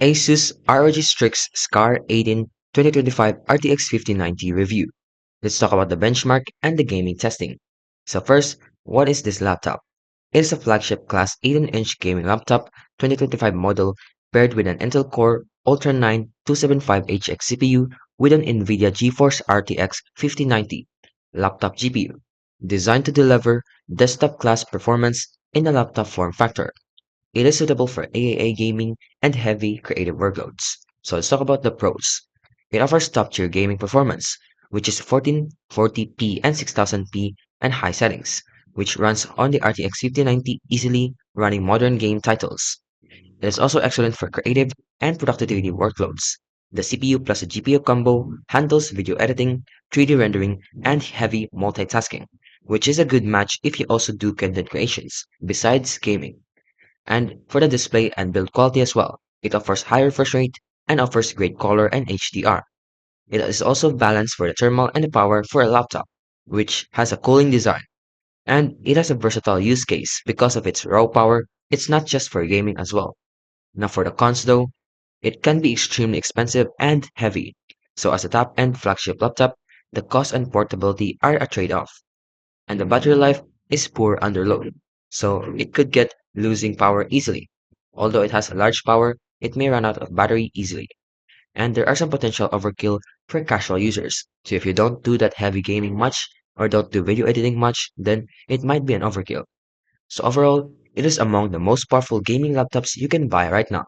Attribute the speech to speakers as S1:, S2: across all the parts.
S1: ASUS ROG Strix Scar 18 2025 RTX 5090 review. Let's talk about the benchmark and the gaming testing. So first, what is this laptop? It is a flagship class 18-inch gaming laptop 2025 model paired with an Intel Core Ultra 9 275HX CPU with an NVIDIA GeForce RTX 5090 laptop GPU, designed to deliver desktop-class performance in a laptop form factor. It is suitable for AAA gaming and heavy creative workloads. So let's talk about the pros. It offers top-tier gaming performance, which is 1440p and 6000p and high settings, which runs on the RTX 5090 easily running modern game titles. It is also excellent for creative and productivity workloads. The CPU plus the GPU combo handles video editing, 3D rendering, and heavy multitasking, which is a good match if you also do content creations, besides gaming. And for the display and build quality as well, it offers high refresh rate and offers great color and HDR. It is also balanced for the thermal and the power for a laptop, which has a cooling design. And it has a versatile use case because of its raw power. It's not just for gaming as well. Now for the cons though, it can be extremely expensive and heavy. So as a top-end flagship laptop, the cost and portability are a trade-off. And the battery life is poor under load, so it could get losing power easily. Although it has a large power, it may run out of battery easily. And there are some potential overkill for casual users. So if you don't do that heavy gaming much or don't do video editing much, then it might be an overkill. So overall, it is among the most powerful gaming laptops you can buy right now.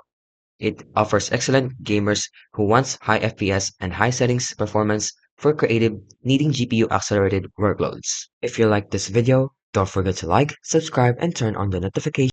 S1: It offers excellent gamers who wants high FPS and high settings performance for creative needing GPU accelerated workloads. If you like this video, don't forget to like, subscribe, and turn on the notifications